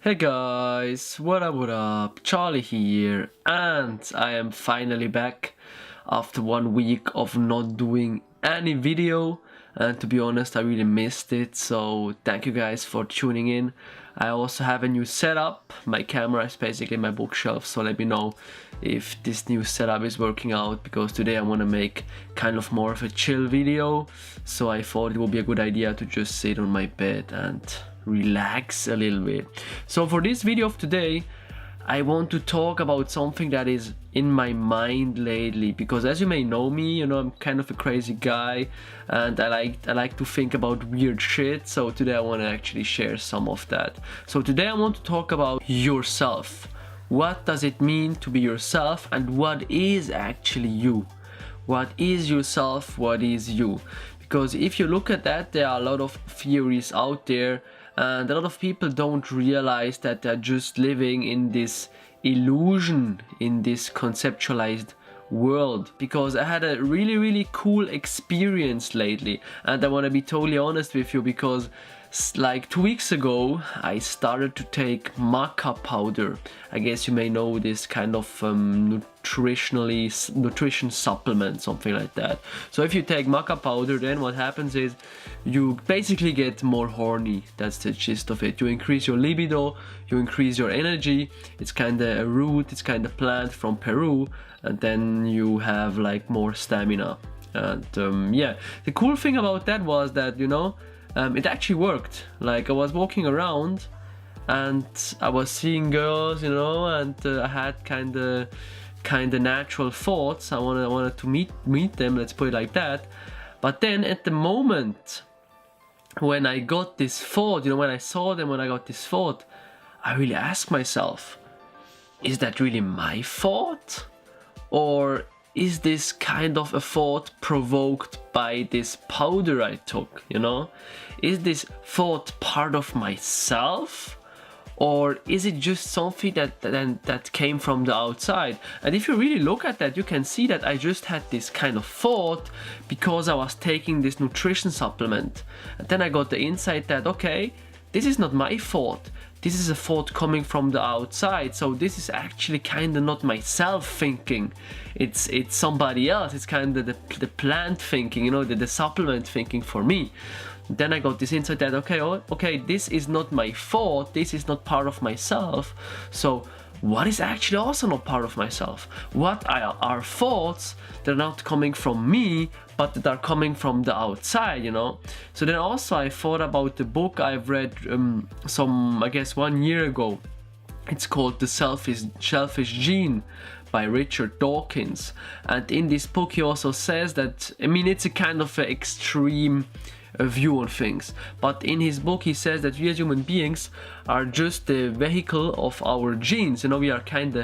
Hey guys, what up, Charlie here, and I am finally back after 1 week of not doing any video, and to be honest I really missed it, so thank you guys for tuning in. I also have a new setup. My camera is basically my bookshelf, so let me know if this new setup is working out, because today I want to make kind of more of a chill video, so I thought it would be a good idea to just sit on my bed and relax a little bit. So for this video of today, I want to talk about something that is in my mind lately, because as you may know me, you know, I'm kind of a crazy guy and I like to think about weird shit. So today I want to actually share some of that. So today I want to talk about yourself. What does it mean to be yourself, and what is actually you? What is yourself? What is you? Because if you look at that, there are a lot of theories out there, and a lot of people don't realize that they're just living in this illusion, in this conceptualized world. Because I had a really cool experience lately, and I want to be totally honest with you, because like 2 weeks ago I started to take maca powder. I guess you may know this kind of nutrition supplement, something like that. So if you take maca powder, then what happens is you basically get more horny. That's the gist of it. You increase your libido, you increase your energy. It's kind of a root, it's kind of plant from Peru, and then you have like more stamina. And yeah, the cool thing about that was that, you know, it actually worked. Like, I was walking around and I was seeing girls, you know, and I had kind of natural thoughts. I wanted to meet them, let's put it like that. But then at the moment when I got this thought, you know, when I saw them, when I got this thought, I really asked myself, is that really my thought? Or is this kind of a thought provoked by this powder I took, you know? Is this thought part of myself? Or is it just something that came from the outside? And if you really look at that, you can see that I just had this kind of thought because I was taking this nutrition supplement. And then I got the insight that, okay, this is not my thought. This is a thought coming from the outside. So this is actually kind of not myself thinking. It's somebody else. It's kind of the plant thinking, you know, the supplement thinking for me. Then I got this insight that, okay, this is not my thought. This is not part of myself. So what is actually also not part of myself? What are thoughts that are not coming from me, but that are coming from the outside, you know? So then also I thought about the book I've read I guess 1 year ago. It's called The Selfish Gene by Richard Dawkins. And in this book he also says that, I mean, it's a kind of an extreme view on things, but in his book he says that we as human beings are just the vehicle of our genes. You know, we are kind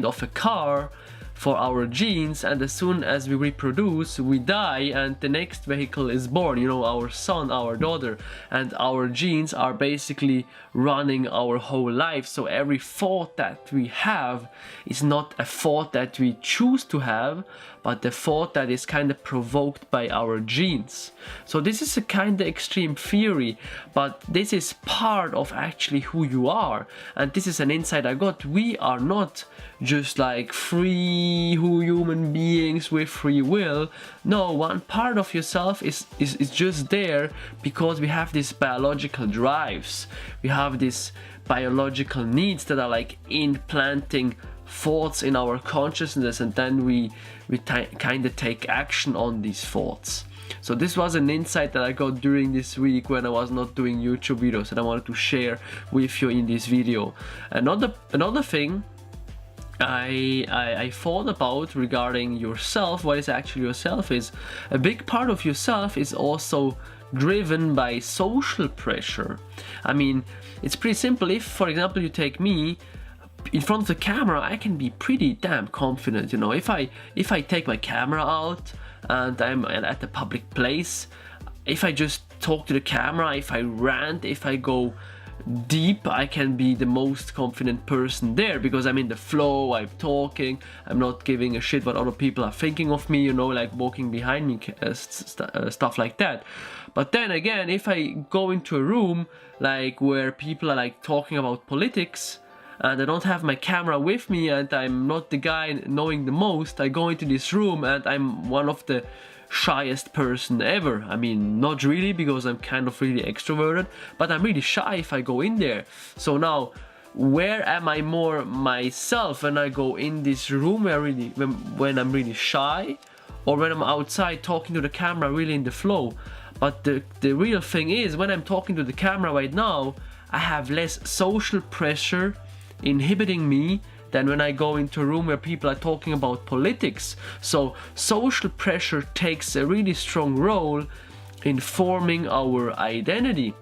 of a car for our genes, and as soon as we reproduce, we die, and the next vehicle is born, you know, our son, our daughter, and our genes are basically running our whole life. So every thought that we have is not a thought that we choose to have, but the thought that is kind of provoked by our genes. So this is a kind of extreme theory, but this is part of actually who you are, and this is an insight I got. We are not just like free human beings with free will. No, one part of yourself is just there because we have these biological drives. We have these biological needs that are like implanting thoughts in our consciousness, and then we kind of take action on these thoughts. So this was an insight that I got during this week when I was not doing YouTube videos, and I wanted to share with you in this video. Another thing I thought about regarding yourself, what is actually yourself, is a big part of yourself is also driven by social pressure. I mean, it's pretty simple. If, for example, you take me in front of the camera, I can be pretty damn confident, you know. If I take my camera out and I'm at a public place, if I just talk to the camera, if I rant, if I go deep, I can be the most confident person there, because I'm in the flow, I'm talking, I'm not giving a shit what other people are thinking of me, you know, like walking behind me, stuff like that. But then again, if I go into a room like where people are like talking about politics, and I don't have my camera with me, and I'm not the guy knowing the most, I go into this room and I'm one of the shyest person ever. I mean, not really, because I'm kind of really extroverted, but I'm really shy if I go in there. So now, where am I more myself when I go in this room when I'm really shy, or when I'm outside talking to the camera really in the flow? But the real thing is, when I'm talking to the camera right now, I have less social pressure inhibiting me than when I go into a room where people are talking about politics. So social pressure takes a really strong role in forming our identity.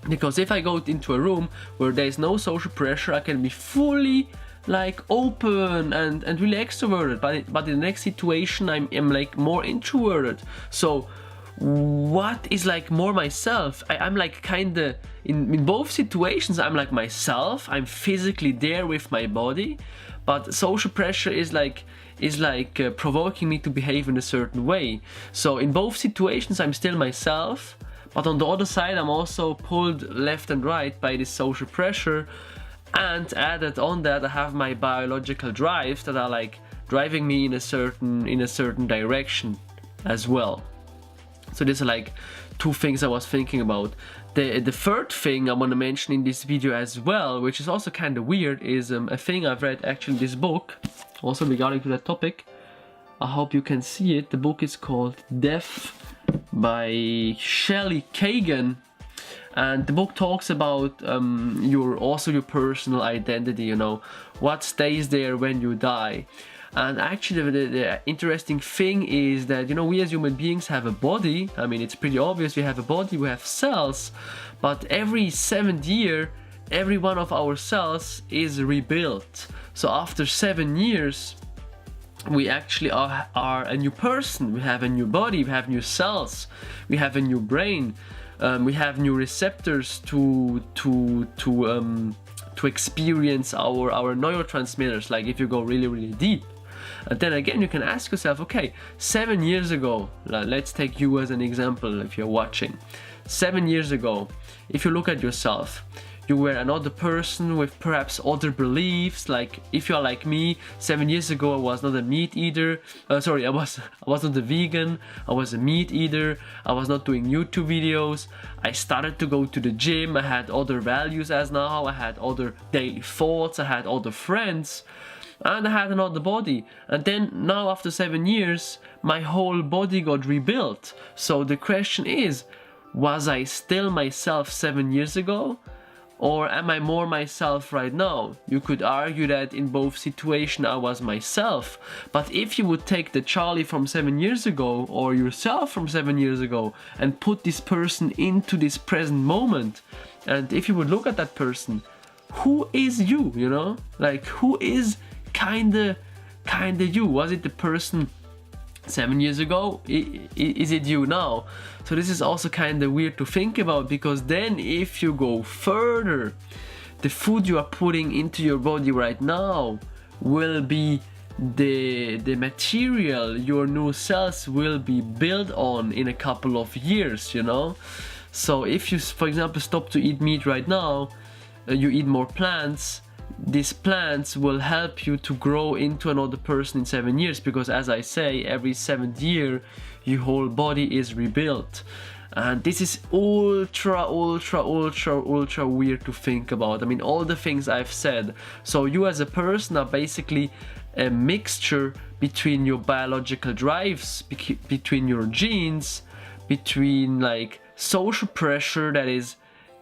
Because if I go into a room where there's no social pressure, I can be fully like open and really extroverted, but in the next situation I'm like more introverted. So what is like more myself? I'm like kinda in both situations I'm like myself, I'm physically there with my body, but social pressure is like provoking me to behave in a certain way. So in both situations I'm still myself, but on the other side I'm also pulled left and right by this social pressure, and added on that I have my biological drives that are like driving me in a certain direction as well. So these are like two things I was thinking about. The third thing I want to mention in this video as well, which is also kind of weird, is a thing I've read actually in this book, also regarding to that topic. I hope you can see it. The book is called Death by Shelly Kagan. And the book talks about your personal identity, you know, what stays there when you die. And actually the interesting thing is that, you know, we as human beings have a body. I mean, it's pretty obvious we have a body, we have cells, but every 7th year, every one of our cells is rebuilt. So after 7 years, we actually are a new person. We have a new body, we have new cells, we have a new brain, we have new receptors to experience our neurotransmitters, like if you go really deep. And then again, you can ask yourself, okay, 7 years ago, let's take you as an example if you're watching. 7 years ago, if you look at yourself, you were another person with perhaps other beliefs. Like if you're like me, 7 years ago I was not a meat eater. I was not a vegan, I was a meat eater, I was not doing YouTube videos, I started to go to the gym, I had other values as now, I had other daily thoughts, I had other friends, and I had another body. And then now after 7 years, my whole body got rebuilt. So the question is, was I still myself 7 years ago? Or am I more myself right now? You could argue that in both situations I was myself. But if you would take the Charlie from 7 years ago, or yourself from 7 years ago, and put this person into this present moment, and if you would look at that person, who is you, you know? Like, who is kinda you? Was it the person 7 years ago? Is it you now? So this is also kind of weird to think about, because then if you go further, the food you are putting into your body right now will be the material your new cells will be built on in a couple of years, you know? So if you, for example, stop to eat meat right now, you eat more plants, these plants will help you to grow into another person in 7 years, because as I say, every 7th year your whole body is rebuilt. And this is ultra weird to think about. I mean, all the things I've said. So you as a person are basically a mixture between your biological drives, between your genes, between like social pressure that is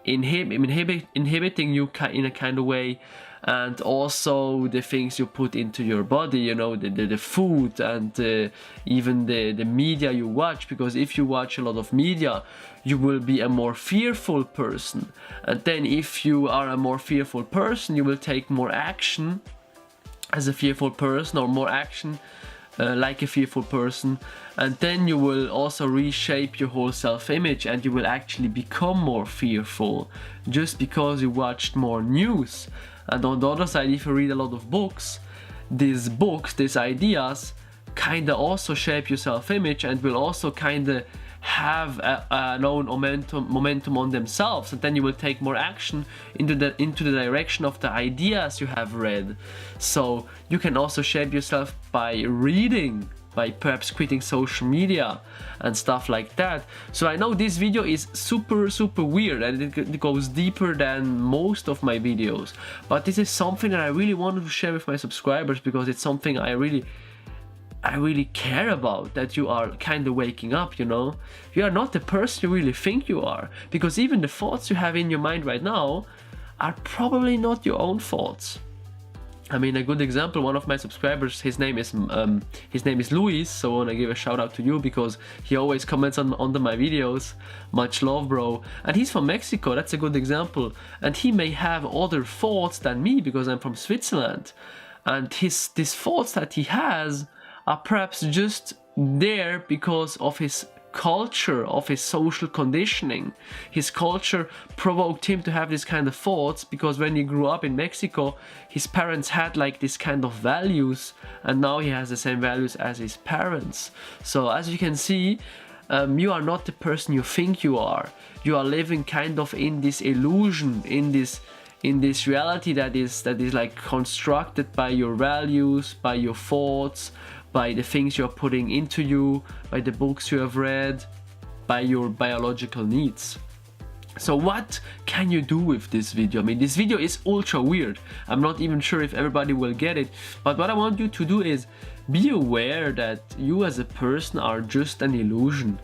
inhibiting you in a kind of way, and also the things you put into your body, you know, the food, and even the media you watch. Because if you watch a lot of media, you will be a more fearful person, and then if you are a more fearful person, you will take more action as a fearful person, or more action like a fearful person, and then you will also reshape your whole self-image, and you will actually become more fearful just because you watched more news. And on the other side, if you read a lot of books, these ideas kind of also shape your self-image and will also kind of have an own momentum on themselves, and then you will take more action into the direction of the ideas you have read. So you can also shape yourself by reading, by perhaps quitting social media and stuff like that. So I know this video is super weird, and it goes deeper than most of my videos, but this is something that I really wanted to share with my subscribers, because it's something I really care about, that you are kind of waking up, you know. You are not the person you really think you are, because even the thoughts you have in your mind right now are probably not your own thoughts. I mean, a good example, one of my subscribers, his name is Luis, so I want to give a shout out to you, because he always comments under my videos. Much love, bro. And he's from Mexico, that's a good example. And he may have other thoughts than me, because I'm from Switzerland. And these thoughts that he has are perhaps just there because of his culture, of his social conditioning. His culture provoked him to have this kind of thoughts, because when he grew up in Mexico, his parents had like this kind of values, and now he has the same values as his parents. So as you can see, you are not the person you think you are. You are living kind of in this illusion, in this reality that is like constructed by your values, by your thoughts, by the things you're putting into you, by the books you have read, by your biological needs. So what can you do with this video? I mean, this video is ultra weird. I'm not even sure if everybody will get it, but what I want you to do is be aware that you as a person are just an illusion.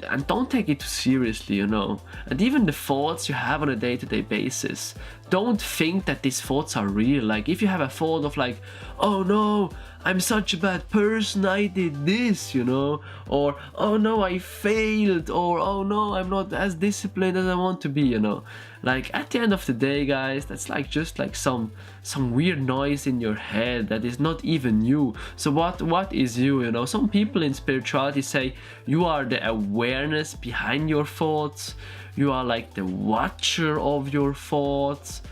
And don't take it too seriously, you know. And even the thoughts you have on a day-to-day basis, don't think that these thoughts are real. Like, if you have a thought of like, oh no, I'm such a bad person, I did this, you know, or oh no, I failed, or oh no, I'm not as disciplined as I want to be, you know. Like, at the end of the day, guys, that's like just like some weird noise in your head that is not even you. So what is you, you know? Some people in spirituality say you are the awareness behind your thoughts, you are like the watcher of your thoughts,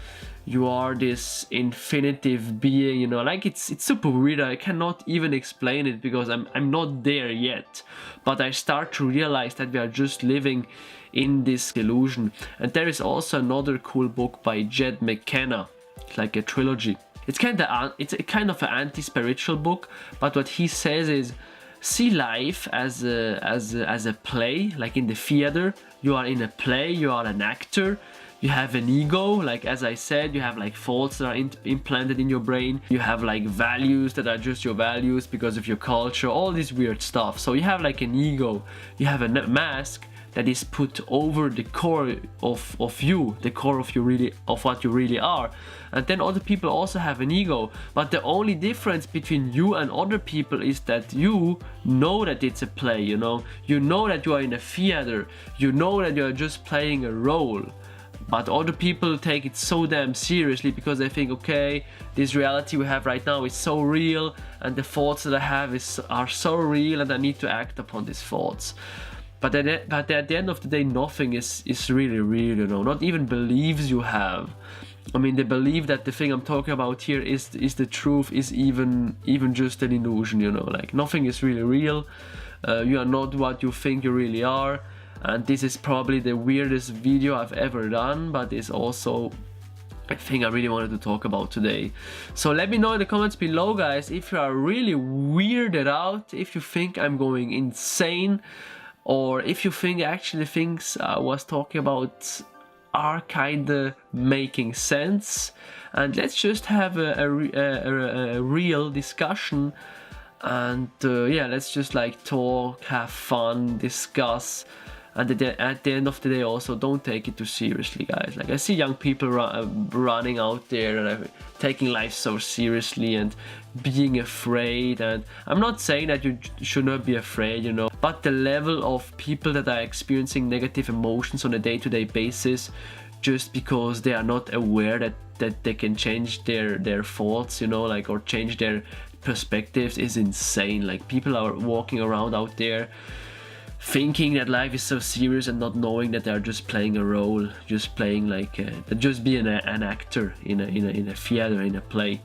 you are this infinitive being, you know. Like, it's super weird. I cannot even explain it because I'm not there yet, but I start to realize that we are just living in this illusion. And there is also another cool book by Jed McKenna, like a trilogy. It's kind of an anti-spiritual book, but what he says is, see life as a play, like in the theater. You are in a play, you are an actor. You have an ego, like as I said, you have like thoughts that are implanted in your brain. You have like values that are just your values because of your culture, all this weird stuff. So you have like an ego, you have a mask that is put over the core of you, the core of what you really are. And then other people also have an ego, but the only difference between you and other people is that you know that it's a play, you know. You know that you are in a theater, you know that you are just playing a role. But other people take it so damn seriously because they think, okay, this reality we have right now is so real, and the thoughts that I have are so real, and I need to act upon these thoughts. But at the end of the day, nothing is really real, you know. Not even beliefs you have. I mean, the belief that the thing I'm talking about here is the truth is even just an illusion, you know. Like, nothing is really real. You are not what you think you really are. And this is probably the weirdest video I've ever done, but it's also a thing I really wanted to talk about today. So let me know in the comments below, guys, if you are really weirded out, if you think I'm going insane, or if you think actually things I was talking about are kinda making sense. And let's just have a real discussion. And yeah, let's just like talk, have fun, discuss. And at the end of the day also, don't take it too seriously, guys. Like, I see young people running out there and taking life so seriously and being afraid. And I'm not saying that you should not be afraid, you know, but the level of people that are experiencing negative emotions on a day-to-day basis just because they are not aware that they can change their thoughts, you know, like, or change their perspectives is insane. Like, people are walking around out there thinking that life is so serious and not knowing that they're just playing a role, just playing like just being an actor in a theater, in a play.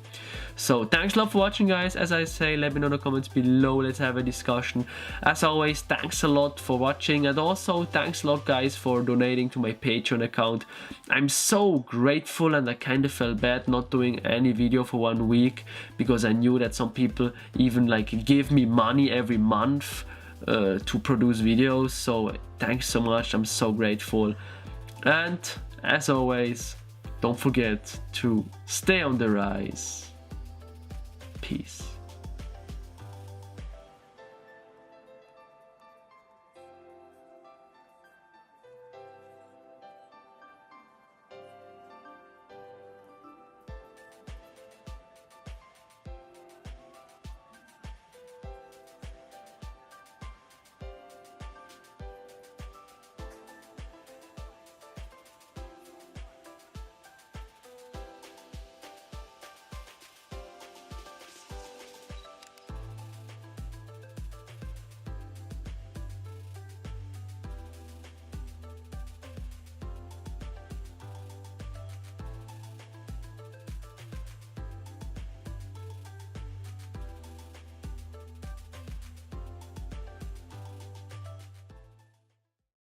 So thanks a lot for watching, guys. As I say, let me know in the comments below, let's have a discussion. As always, thanks a lot for watching, and also thanks a lot, guys, for donating to my Patreon account. I'm so grateful, and I kind of felt bad not doing any video for 1 week, because I knew that some people even like give me money every month to produce videos. So thanks so much, I'm so grateful. And as always, don't forget to stay on the rise. Peace.